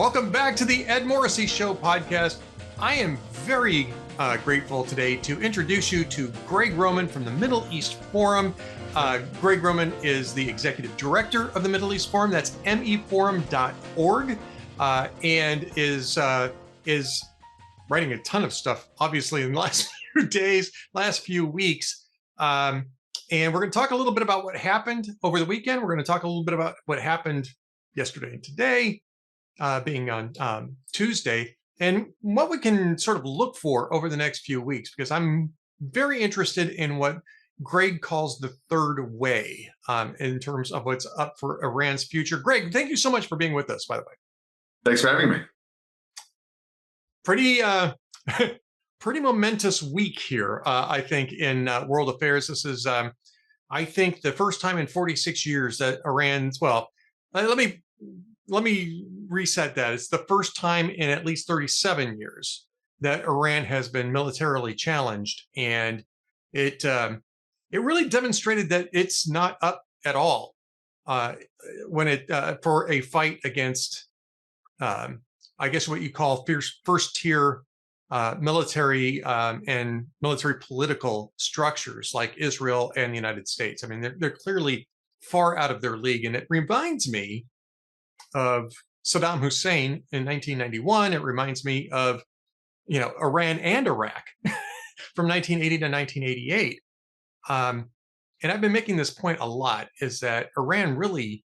Welcome back to the Ed Morrissey Show podcast. I am very grateful today to introduce you to Gregg Roman from the Middle East Forum. Gregg Roman is the executive director of the Middle East Forum. That's meforum.org, and is writing a ton of stuff, obviously, in the last few days, last few weeks. And we're going to talk a little bit about what happened over the weekend. We're going to talk a little bit about what happened yesterday and today, being on Tuesday, and what we can sort of look for over the next few weeks, because I'm very interested in what Gregg calls the third way in terms of what's up for Iran's future. Gregg, thank you so much for being with us, by the way. Thanks for having me. Pretty momentous week here, I think, in world affairs. This is, I think, the first time in 46 years that Iran's, well, let me reset that. It's the first time in at least 37 years that Iran has been militarily challenged, and it really demonstrated that it's not up at all when it for a fight against, I guess, what you call first tier military and military political structures like Israel and the United States. I mean, they're clearly far out of their league, and it reminds me of Saddam Hussein in 1991. It reminds me of, Iran and Iraq from 1980 to 1988. And I've been making this point a lot, is that Iran really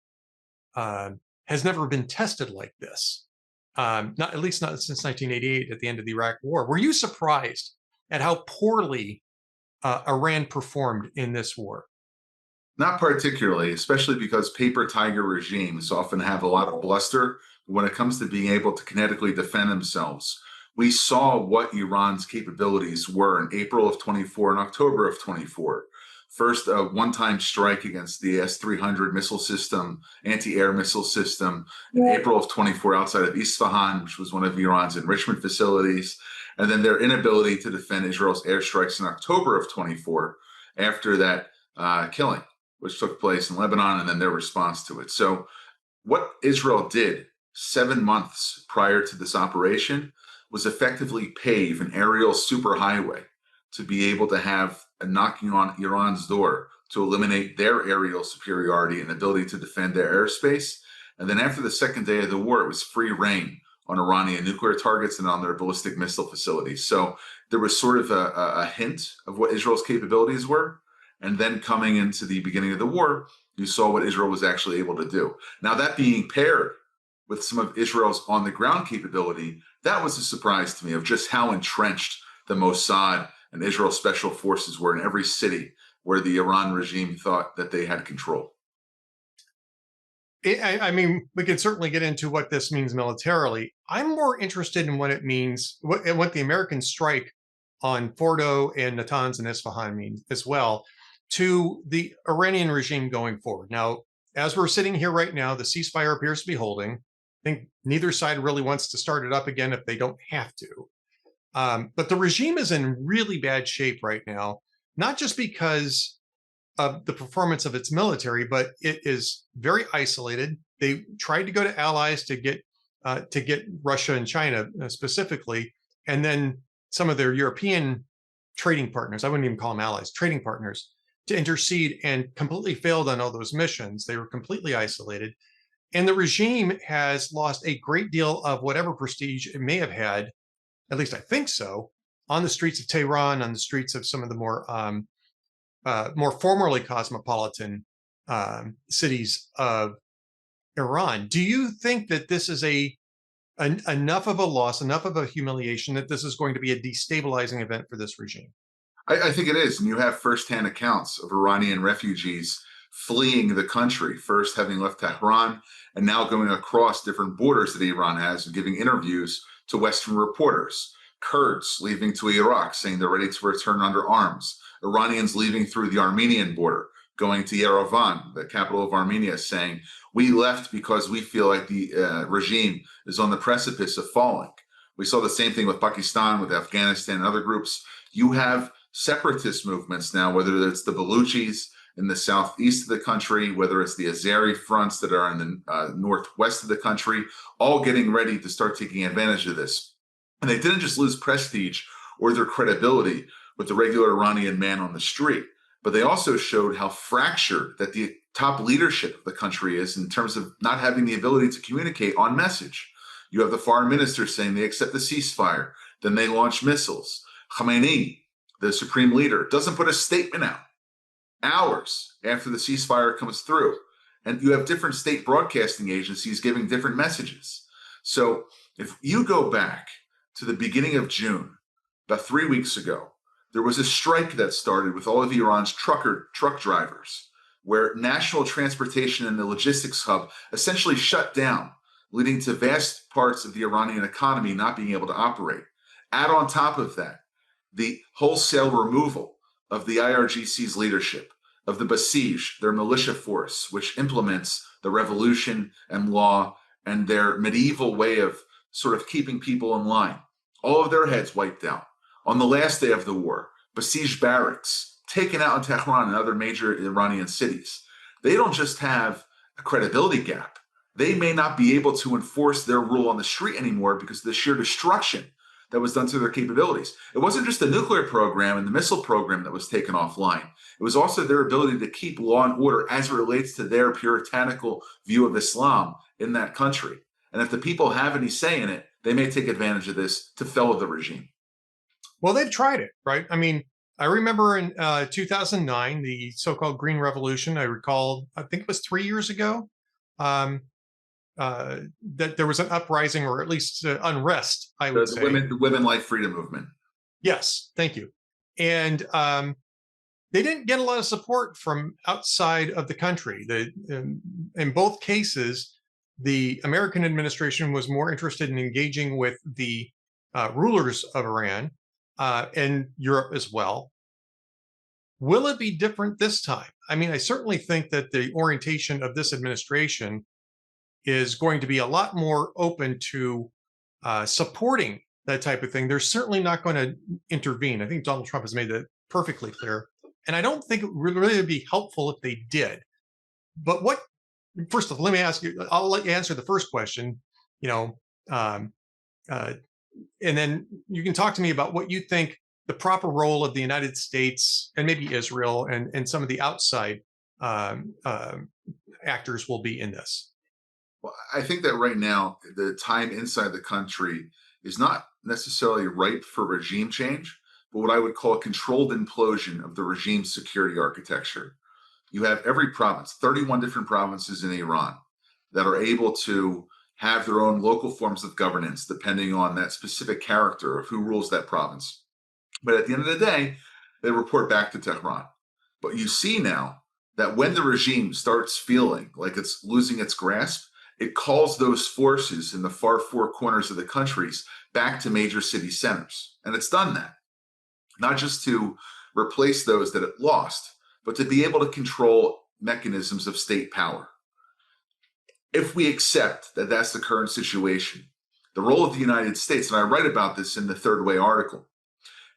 has never been tested like this. At least not since 1988 at the end of the Iraq War. Were you surprised at how poorly Iran performed in this war? Not particularly, especially because paper tiger regimes often have a lot of bluster when it comes to being able to kinetically defend themselves. We saw what Iran's capabilities were in April of 24 and October of 24. First, a one-time strike against the S-300 missile system, anti-air missile system, in April of 24 outside of Isfahan, which was one of Iran's enrichment facilities. And then their inability to defend Israel's airstrikes in October of 24 after that killing, which took place in Lebanon, and then their response to it. So what Israel did 7 months prior to this operation was effectively pave an aerial superhighway to be able to have a knocking on Iran's door to eliminate their aerial superiority and ability to defend their airspace. And then after the second day of the war, it was free reign on Iranian nuclear targets and on their ballistic missile facilities. So there was sort of a hint of what Israel's capabilities were. And then coming into the beginning of the war, you saw what Israel was actually able to do. Now, that being paired with some of Israel's on-the-ground capability, that was a surprise to me of just how entrenched the Mossad and Israel Special Forces were in every city where the Iran regime thought that they had control. I mean, we could certainly get into what this means militarily. I'm more interested in what it means, what the American strike on Fordo and Natanz and Isfahan means as well to the Iranian regime going forward. Now, as we're sitting here right now, the ceasefire appears to be holding. I think neither side really wants to start it up again if they don't have to. But the regime is in really bad shape right now, not just because of the performance of its military, but it is very isolated. They tried to go to allies to get Russia and China specifically, and then some of their European trading partners, I wouldn't even call them allies, trading partners, to intercede, and completely failed on all those missions. They were completely isolated. And the regime has lost a great deal of whatever prestige it may have had, at least I think so, on the streets of Tehran, on the streets of some of the more formerly cosmopolitan cities of Iran. Do you think that this is enough of a loss, enough of a humiliation, that this is going to be a destabilizing event for this regime? I think it is. And you have firsthand accounts of Iranian refugees fleeing the country, first having left Tehran and now going across different borders that Iran has and giving interviews to Western reporters. Kurds leaving to Iraq, saying they're ready to return under arms. Iranians leaving through the Armenian border, going to Yerevan, the capital of Armenia, saying, we left because we feel like the regime is on the precipice of falling. We saw the same thing with Pakistan, with Afghanistan, and other groups. You have separatist movements now, whether it's the Baluchis in the southeast of the country, whether it's the Azeri fronts that are in the northwest of the country, all getting ready to start taking advantage of this. And they didn't just lose prestige or their credibility with the regular Iranian man on the street, but they also showed how fractured that the top leadership of the country is in terms of not having the ability to communicate on message. You have the foreign minister saying they accept the ceasefire, then they launch missiles. Khamenei, the supreme leader, doesn't put a statement out hours after the ceasefire comes through. And you have different state broadcasting agencies giving different messages. So if you go back to the beginning of June, about 3 weeks ago, there was a strike that started with all of Iran's truck drivers, where national transportation and the logistics hub essentially shut down, leading to vast parts of the Iranian economy not being able to operate. Add on top of that, the wholesale removal of the IRGC's leadership, of the Basij, their militia force, which implements the revolution and law and their medieval way of sort of keeping people in line. All of their heads wiped out. On the last day of the war, Basij barracks taken out in Tehran and other major Iranian cities. They don't just have a credibility gap. They may not be able to enforce their rule on the street anymore because of the sheer destruction that was done to their capabilities. It wasn't just the nuclear program and the missile program that was taken offline. It was also their ability to keep law and order as it relates to their puritanical view of Islam in that country. And if the people have any say in it, they may take advantage of this to fell the regime. Well, they've tried it, right? I mean, I remember in 2009, the so-called Green Revolution. I recall, I think it was 3 years ago, that there was an uprising, or at least unrest, I would say. The women life freedom movement. Yes, thank you. And they didn't get a lot of support from outside of the country. In both cases, the American administration was more interested in engaging with the rulers of Iran and Europe as well. Will it be different this time? I mean, I certainly think that the orientation of this administration is going to be a lot more open to supporting that type of thing. They're certainly not going to intervene. I think Donald Trump has made that perfectly clear. And I don't think it would really be helpful if they did. But first of all, let me ask you, I'll let you answer the first question, and then you can talk to me about what you think the proper role of the United States and maybe Israel and some of the outside actors will be in this. Well, I think that right now, the time inside the country is not necessarily ripe for regime change, but what I would call a controlled implosion of the regime's security architecture. You have every province, 31 different provinces in Iran, that are able to have their own local forms of governance, depending on that specific character of who rules that province. But at the end of the day, they report back to Tehran. But you see now that when the regime starts feeling like it's losing its grasp, it calls those forces in the far four corners of the countries back to major city centers. And it's done that, not just to replace those that it lost, but to be able to control mechanisms of state power. If we accept that that's the current situation, the role of the United States, and I write about this in the Third Way article,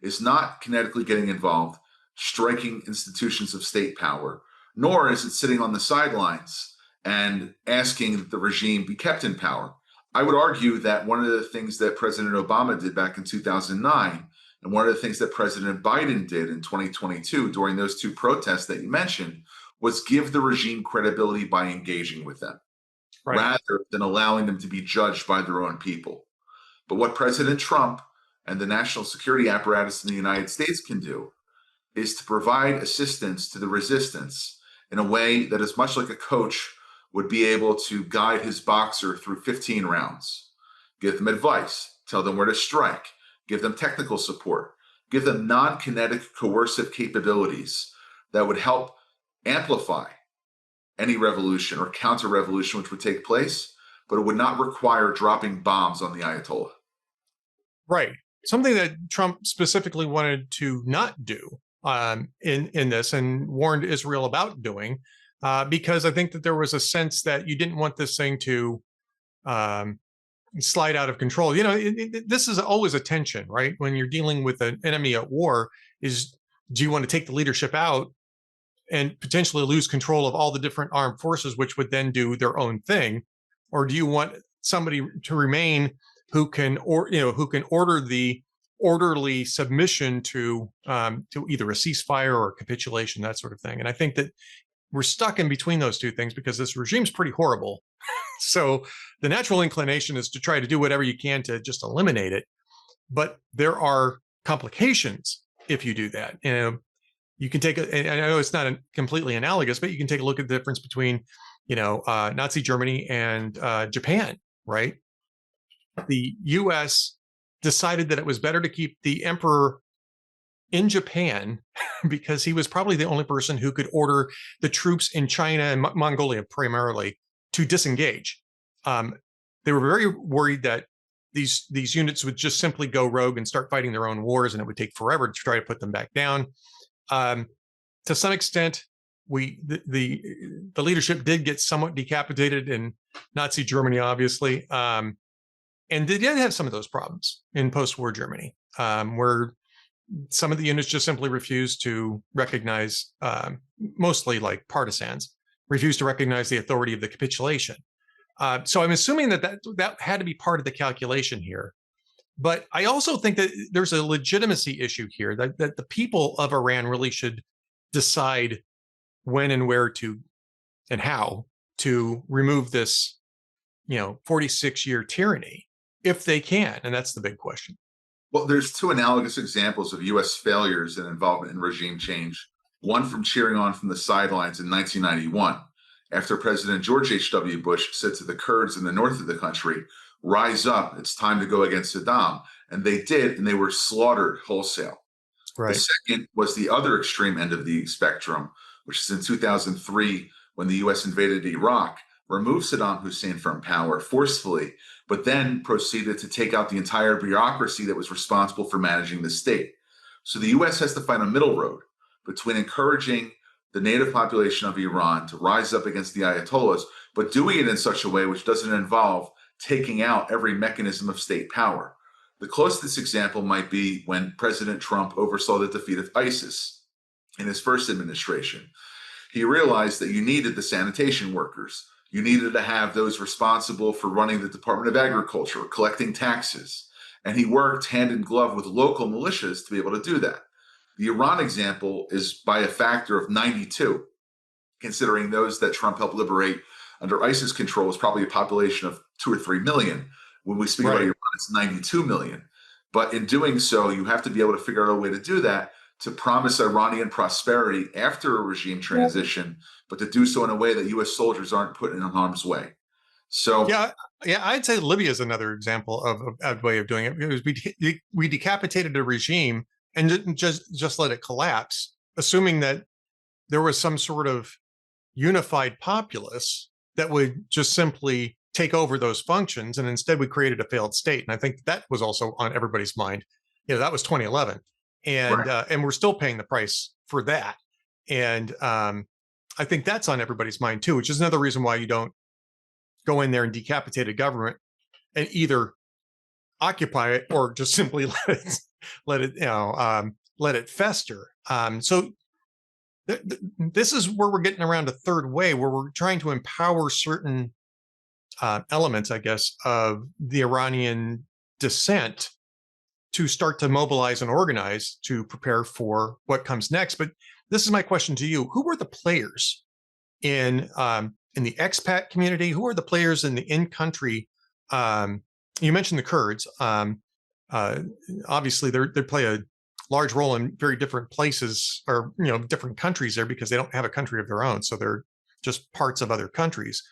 is not kinetically getting involved, striking institutions of state power, nor is it sitting on the sidelines and asking that the regime be kept in power. I would argue that one of the things that President Obama did back in 2009, and one of the things that President Biden did in 2022 during those two protests that you mentioned, was give the regime credibility by engaging with them, right, rather than allowing them to be judged by their own people. But what President Trump and the national security apparatus in the United States can do is to provide assistance to the resistance in a way that is much like a coach would be able to guide his boxer through 15 rounds, give them advice, tell them where to strike, give them technical support, give them non-kinetic coercive capabilities that would help amplify any revolution or counter-revolution which would take place, but it would not require dropping bombs on the Ayatollah. Right. Something that Trump specifically wanted to not do in this and warned Israel about doing, because I think that there was a sense that you didn't want this thing to slide out of control. This is always a tension, right? When you're dealing with an enemy at war, do you want to take the leadership out and potentially lose control of all the different armed forces, which would then do their own thing? Or do you want somebody to remain who can, who can order the orderly submission to either a ceasefire or a capitulation, that sort of thing? And I think that we're stuck in between those two things because this regime's pretty horrible. So the natural inclination is to try to do whatever you can to just eliminate it. But there are complications if you do that. You can take and I know it's not completely analogous, but you can take a look at the difference between, Nazi Germany and Japan, right? The U.S. decided that it was better to keep the emperor in Japan because he was probably the only person who could order the troops in China and Mongolia primarily to disengage. They were very worried that these units would just simply go rogue and start fighting their own wars, and it would take forever to try to put them back down. To some extent, the leadership did get somewhat decapitated in Nazi Germany, obviously, and they did have some of those problems in post-war Germany, where some of the units just simply refused to recognize, mostly like partisans, refused to recognize the authority of the capitulation. So I'm assuming that had to be part of the calculation here. But I also think that there's a legitimacy issue here, that the people of Iran really should decide when and where to and how to remove this, 46-year tyranny, if they can. And that's the big question. Well, there's two analogous examples of U.S. failures and involvement in regime change. One from cheering on from the sidelines in 1991, after President George H.W. Bush said to the Kurds in the north of the country, "Rise up, it's time to go against Saddam." And they did, and they were slaughtered wholesale. Right. The second was the other extreme end of the spectrum, which is in 2003, when the U.S. invaded Iraq, removed Saddam Hussein from power forcefully, but then proceeded to take out the entire bureaucracy that was responsible for managing the state. So the U.S. has to find a middle road between encouraging the native population of Iran to rise up against the Ayatollahs, but doing it in such a way which doesn't involve taking out every mechanism of state power. The closest example might be when President Trump oversaw the defeat of ISIS in his first administration. He realized that you needed the sanitation workers. You needed to have those responsible for running the Department of Agriculture, collecting taxes. And he worked hand in glove with local militias to be able to do that. The Iran example is by a factor of 92, considering those that Trump helped liberate under ISIS control is probably a population of 2 or 3 million. When we speak about Iran, it's 92 million. But in doing so, you have to be able to figure out a way to do that, to promise Iranian prosperity after a regime transition, but to do so in a way that U.S. soldiers aren't put in harm's way. So yeah, I'd say Libya is another example of a way of doing it. Because we decapitated a regime and just let it collapse, assuming that there was some sort of unified populace that would just simply take over those functions. And instead we created a failed state. And I think that was also on everybody's mind. That was 2011. And and we're still paying the price for that. And I think that's on everybody's mind too, which is another reason why you don't go in there and decapitate a government and either occupy it or just simply let it fester. So this is where we're getting around a third way, where we're trying to empower certain elements, I guess, of the Iranian dissent to start to mobilize and organize to prepare for what comes next. But this is my question to you: who are the players in the expat community? Who are the players in the in-country? You mentioned the Kurds. Obviously, they play a large role in very different places, or different countries there, because they don't have a country of their own, so they're just parts of other countries.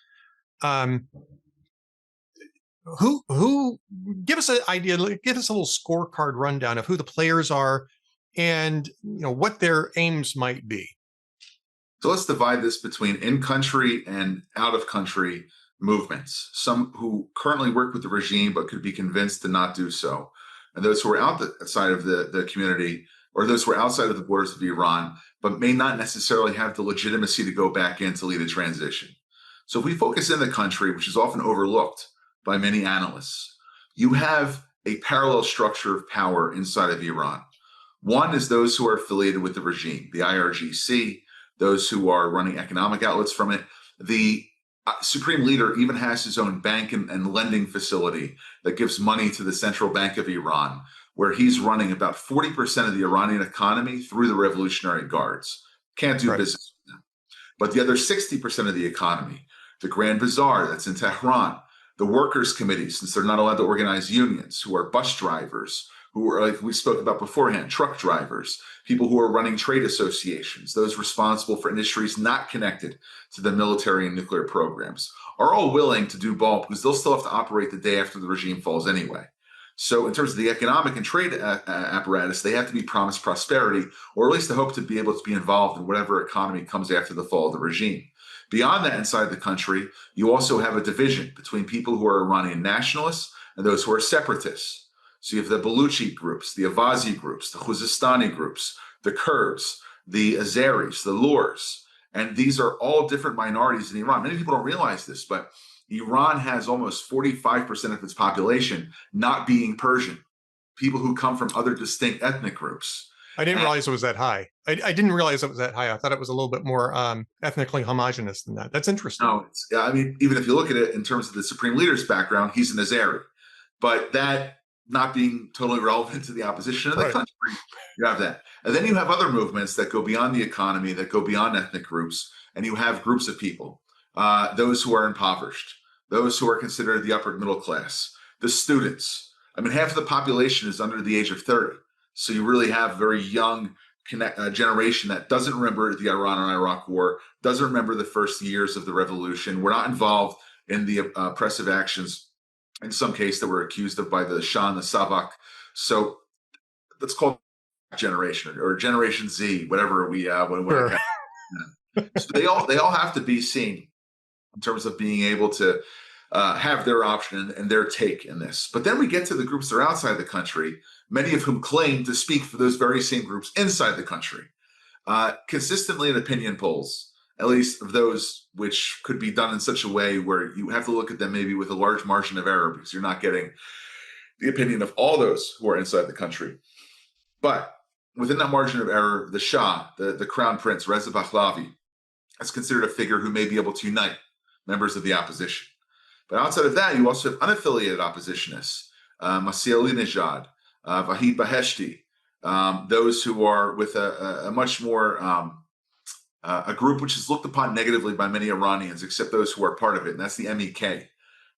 Who give us an idea, give us a little scorecard rundown of who the players are and what their aims might be. So let's divide this between in-country and out-of-country movements. Some who currently work with the regime but could be convinced to not do so, and those who are outside of the community, or those who are outside of the borders of Iran but may not necessarily have the legitimacy to go back in to lead a transition. So if we focus in the country, which is often overlooked by many analysts, you have a parallel structure of power inside of Iran. One is those who are affiliated with the regime, the IRGC, those who are running economic outlets from it. The supreme leader even has his own bank and lending facility that gives money to the central bank of Iran, where he's running about 40% of the Iranian economy through the Revolutionary Guards. Can't do Right. business with them. But the other 60% of the economy, the Grand Bazaar that's in Tehran, the workers' committees, since they're not allowed to organize unions, who are bus drivers, who are, like we spoke about beforehand, truck drivers, people who are running trade associations, those responsible for industries not connected to the military and nuclear programs, are all willing to do both because they'll still have to operate the day after the regime falls anyway. So, in terms of the economic and trade apparatus, they have to be promised prosperity, or at least the hope to be able to be involved in whatever economy comes after the fall of the regime. Beyond that, inside the country, you also have a division between people who are Iranian nationalists and those who are separatists. So you have the Baluchi groups, the Avazi groups, the Khuzestani groups, the Kurds, the Azeris, the Lurs. And these are all different minorities in Iran. Many people don't realize this, but Iran has almost 45% of its population not being Persian, people who come from other distinct ethnic groups. I didn't And realize it was that high. I didn't realize it was that high. I thought it was a little bit more ethnically homogenous than that. That's interesting. no, I mean, even if you look at it in terms of the supreme leader's background, he's an Azeri. But that not being totally relevant to the opposition in the Right. country, you have that. And then you have other movements that go beyond the economy, that go beyond ethnic groups, and you have groups of people, those who are impoverished, those who are considered the upper middle class, the students. I mean, half of the population is under the age of 30. So you really have a very young generation that doesn't remember the Iran and Iraq War, doesn't remember the first years of the revolution. We're not involved in the oppressive actions, in some case, that we're accused of by the Shah and the Savak. So let's call it generation or Generation Z, whatever we Sure. so they all have to be seen in terms of being able to have their option and their take in this. But then we get to the groups that are outside the country, many of whom claim to speak for those very same groups inside the country. Consistently in opinion polls, at least of those which could be done in such a way where you have to look at them maybe with a large margin of error because you're not getting the opinion of all those who are inside the country. But within that margin of error, the Shah, the Crown Prince, Reza Pahlavi, is considered a figure who may be able to unite members of the opposition. But outside of that, you also have unaffiliated oppositionists, Masih Alinejad, Vahid Baheshti, those who are with a much more a group which is looked upon negatively by many Iranians, except those who are part of it, and that's the MEK,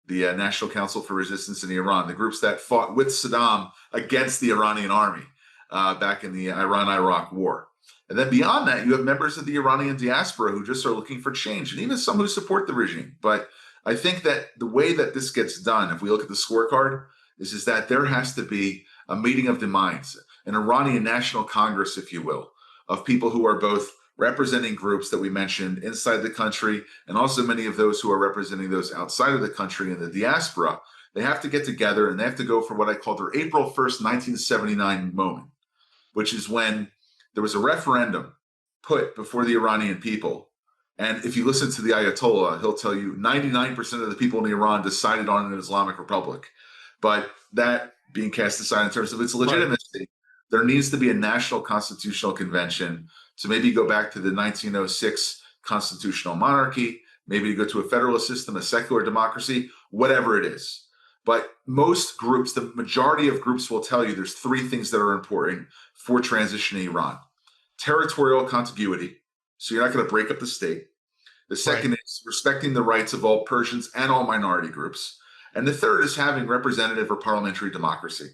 the National Council for Resistance in Iran, the groups that fought with Saddam against the Iranian army back in the Iran-Iraq War. And then beyond that, you have members of the Iranian diaspora who just are looking for change, and even some who support the regime. But I think that the way that this gets done, if we look at the scorecard, is that there has to be a meeting of the minds, an Iranian National Congress, if you will, of people who are both representing groups that we mentioned inside the country and also many of those who are representing those outside of the country in the diaspora. They have to get together and they have to go for what I call their April 1st, 1979 moment, which is when there was a referendum put before the Iranian people. And if you listen to the Ayatollah, he'll tell you 99% of the people in Iran decided on an Islamic Republic. But that being cast aside in terms of its legitimacy, there needs to be a national constitutional convention to maybe go back to the 1906 constitutional monarchy, maybe to go to a federalist system, a secular democracy, whatever it is. But most groups, the majority of groups will tell you there's three things that are important for transition in Iran. Territorial contiguity, so you're not going to break up the state. The second is respecting the rights of all Persians and all minority groups. And the third is having representative or parliamentary democracy.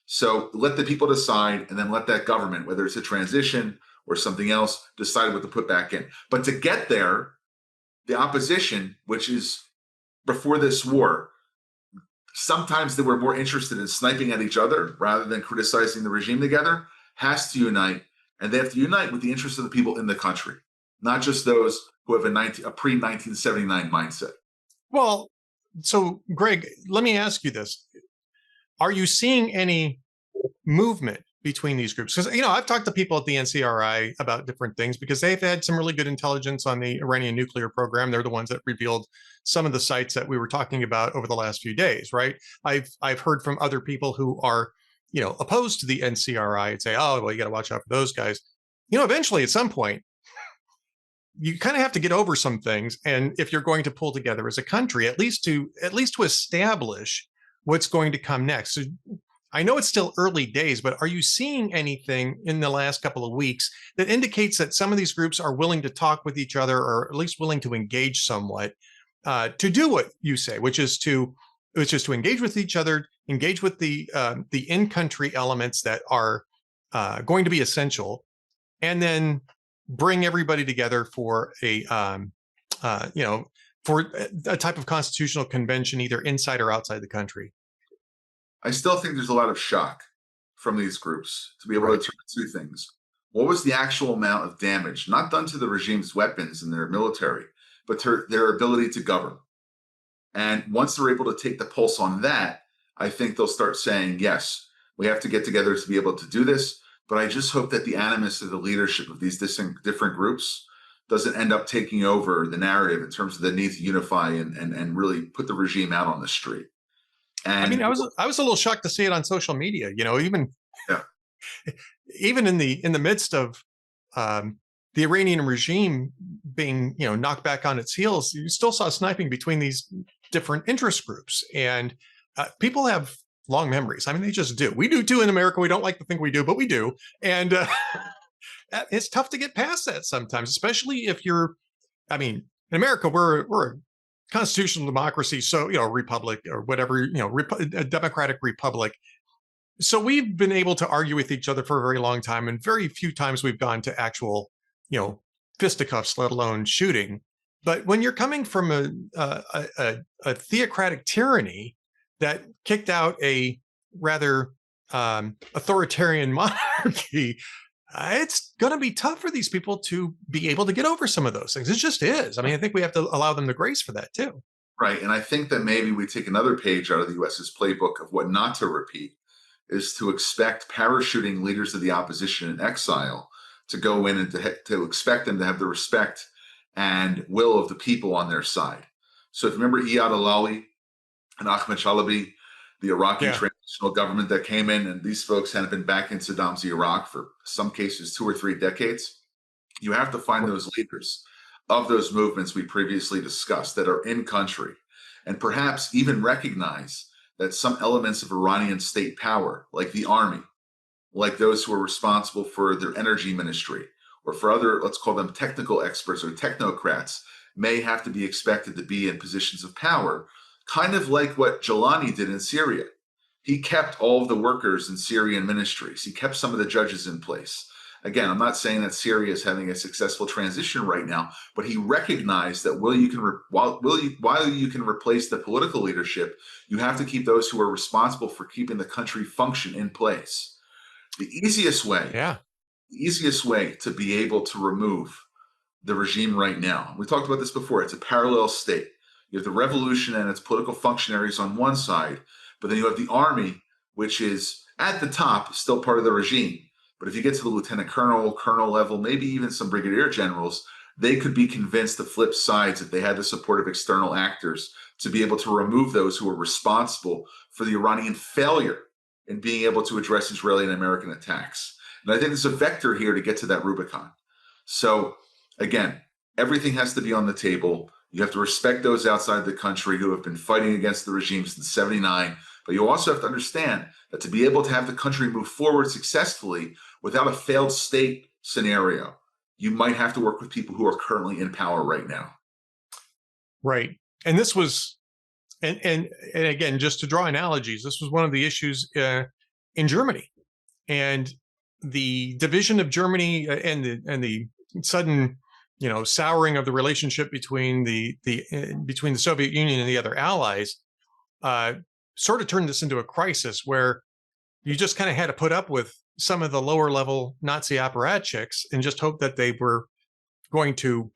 So let the people decide and then let that government, whether it's a transition or something else, decide what to put back in. But to get there, the opposition, which is before this war, sometimes they were more interested in sniping at each other rather than criticizing the regime together, has to unite. And they have to unite with the interests of the people in the country, not just those who have a pre-1979 mindset. Well, so Gregg, let me ask you this. Are you seeing any movement between these groups? Because, I've talked to people at the NCRI about different things because they've had some really good intelligence on the Iranian nuclear program. They're the ones that revealed some of the sites that we were talking about over the last few days, right? I've heard from other people who are, opposed to the NCRI and say, oh, well, you got to watch out for those guys. Eventually at some point, you kind of have to get over some things, and if you're going to pull together as a country, at least to establish what's going to come next. So I know it's still early days, but are you seeing anything in the last couple of weeks that indicates that some of these groups are willing to talk with each other, or at least willing to engage somewhat, to do what you say, which is to engage with each other, engage with the in-country elements that are going to be essential, and then bring everybody together for for a type of constitutional convention, either inside or outside the country. I still think there's a lot of shock from these groups to be able Right. to turn two things. What was the actual amount of damage, not done to the regime's weapons and their military, but to their ability to govern? And once they're able to take the pulse on that, I think they'll start saying, yes, we have to get together to be able to do this. But I just hope that the animus of the leadership of these different groups doesn't end up taking over the narrative in terms of the need to unify and really put the regime out on the street. I mean, And I was a little shocked to see it on social media. Even yeah, even in the midst of the Iranian regime being knocked back on its heels, you still saw sniping between these different interest groups, and people have long memories. I mean, they just do. We do too in America. We don't like to think we do, but we do, and it's tough to get past that sometimes, especially if you're. I mean, in America, we're a constitutional democracy, so republic or whatever, a democratic republic. So we've been able to argue with each other for a very long time, and very few times we've gone to actual, fisticuffs, let alone shooting. But when you're coming from a theocratic tyranny that kicked out a rather authoritarian monarchy, it's going to be tough for these people to be able to get over some of those things. It just is. I mean, I think we have to allow them the grace for that too. right. And I think that maybe we take another page out of the US's playbook of what not to repeat is to expect parachuting leaders of the opposition in exile to go in and to expect them to have the respect and will of the people on their side. So if you remember Iyad Alawi and Ahmed Chalabi, the Iraqi transitional government that came in, and these folks had been back in Saddam's Iraq for some cases 2 or 3 decades. You have to find those leaders of those movements we previously discussed that are in country, and perhaps even recognize that some elements of Iranian state power, like the army, like those who are responsible for their energy ministry, or for other, let's call them technical experts or technocrats, may have to be expected to be in positions of power, kind of like what Jelani did in Syria. He kept all of the workers in Syrian ministries. He kept some of the judges in place. Again, I'm not saying that Syria is having a successful transition right now, but he recognized that while you can replace the political leadership, you have to keep those who are responsible for keeping the country function in place. The easiest way to be able to remove the regime right now, we talked about this before, it's a parallel state. You have the revolution and its political functionaries on one side, but then you have the army, which is at the top, still part of the regime. But if you get to the lieutenant colonel level, maybe even some brigadier generals, they could be convinced to flip sides if they had the support of external actors to be able to remove those who are responsible for the Iranian failure in being able to address Israeli and American attacks. And I think there's a vector here to get to that Rubicon. So again, everything has to be on the table. You have to respect those outside the country who have been fighting against the regime since '79. But you also have to understand that to be able to have the country move forward successfully without a failed state scenario, you might have to work with people who are currently in power right now. Right. And this was, and again, just to draw analogies, this was one of the issues in Germany, and the division of Germany and the sudden, souring of the relationship between between the Soviet Union and the other allies, sort of turned this into a crisis where you just kind of had to put up with some of the lower level Nazi apparatchiks and just hope that they were going to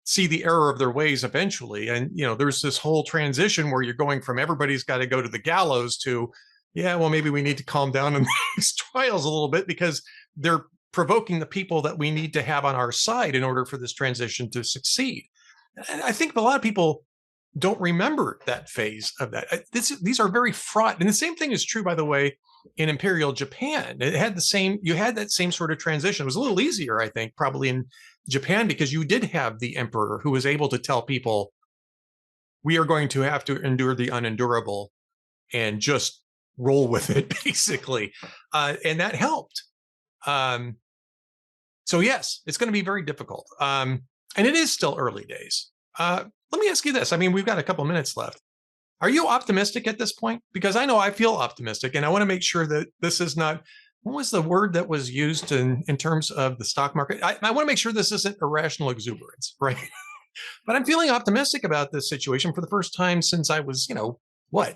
see the error of their ways eventually. And, there's this whole transition where you're going from everybody's got to go to the gallows to, yeah, well, maybe we need to calm down in these trials a little bit because they're provoking the people that we need to have on our side in order for this transition to succeed. And I think a lot of people don't remember that phase of that. These are very fraught. And the same thing is true, by the way, in Imperial Japan. It had the same, you had that same sort of transition. It was a little easier, I think, probably in Japan, because you did have the emperor who was able to tell people, we are going to have to endure the unendurable and just roll with it, basically. And that helped. So yes, it's going to be very difficult. And it is still early days. Let me ask you this. I mean, we've got a couple of minutes left. Are you optimistic at this point? Because I know I feel optimistic, and I want to make sure that this is not, what was the word that was used in terms of the stock market? I want to make sure this isn't irrational exuberance, right? But I'm feeling optimistic about this situation for the first time since I was,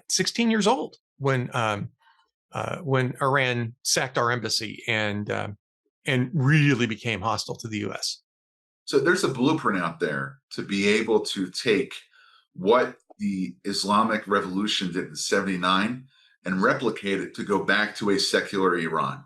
16 years old when Iran sacked our embassy and really became hostile to the U.S. So there's a blueprint out there to be able to take what the Islamic Revolution did in 79 and replicate it to go back to a secular Iran.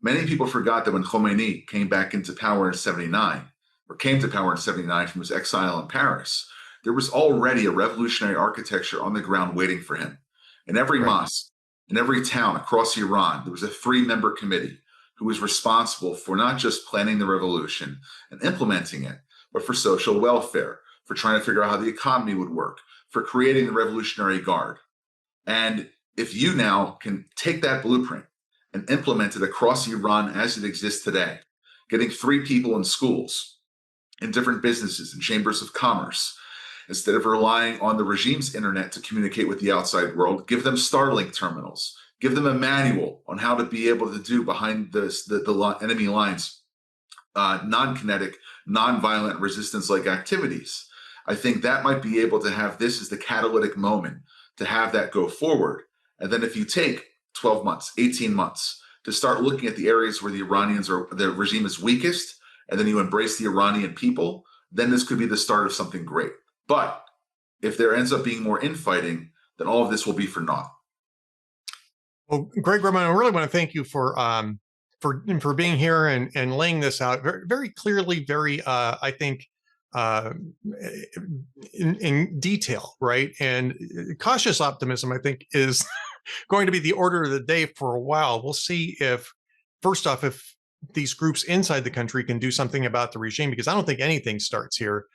Many people forgot that when Khomeini came back into power in 79, or came to power in 79 from his exile in Paris, there was already a revolutionary architecture on the ground waiting for him. In every mosque, in every town across Iran, there was a 3-member committee who was responsible for not just planning the revolution and implementing it, but for social welfare, for trying to figure out how the economy would work, for creating the Revolutionary Guard. And if you now can take that blueprint and implement it across Iran as it exists today, getting 3 people in schools, in different businesses and chambers of commerce, instead of relying on the regime's internet to communicate with the outside world, give them Starlink terminals, give them a manual on how to be able to do behind the enemy lines, non-kinetic, non-violent resistance-like activities. I think that might be able to have this as the catalytic moment to have that go forward. And then if you take 12 months, 18 months to start looking at the areas where the regime is weakest, and then you embrace the Iranian people, then this could be the start of something great. But if there ends up being more infighting, then all of this will be for naught. Well, Gregg Roman, I really want to thank you for being here and laying this out very, very clearly, very I think in detail, right? And cautious optimism, I think, is going to be the order of the day for a while. We'll see if, first off, if these groups inside the country can do something about the regime, because I don't think anything starts here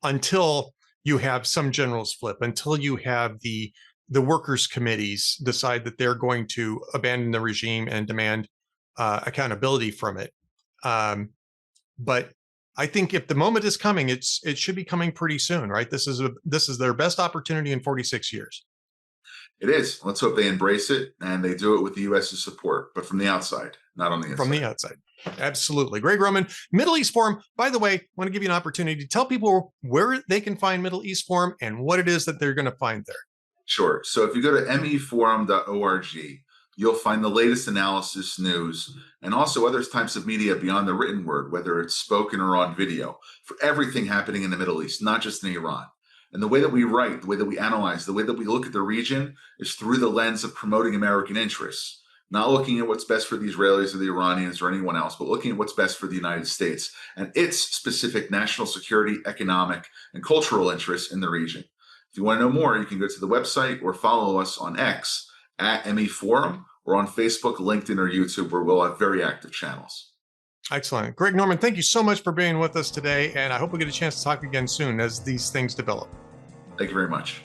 until you have some generals flip, until you have the workers' committees decide that they're going to abandon the regime and demand accountability from it. But I think if the moment is coming, it should be coming pretty soon, right? This is their best opportunity in 46 years. It is. Let's hope they embrace it and they do it with the U.S.'s support, but from the outside, not on the inside. From the outside. Absolutely. Gregg Roman, Middle East Forum. By the way, I want to give you an opportunity to tell people where they can find Middle East Forum and what it is that they're going to find there. Sure. So if you go to meforum.org, you'll find the latest analysis, news, and also other types of media beyond the written word, whether it's spoken or on video, for everything happening in the Middle East, not just in Iran. And the way that we write, the way that we analyze, the way that we look at the region is through the lens of promoting American interests, not looking at what's best for the Israelis or the Iranians or anyone else, but looking at what's best for the United States and its specific national security, economic, and cultural interests in the region. If you want to know more, you can go to the website or follow us on X at meforum or on Facebook, LinkedIn, or YouTube, where we'll have very active channels. Excellent. Gregg Roman, thank you so much for being with us today, and I hope we get a chance to talk again soon as these things develop. Thank you very much.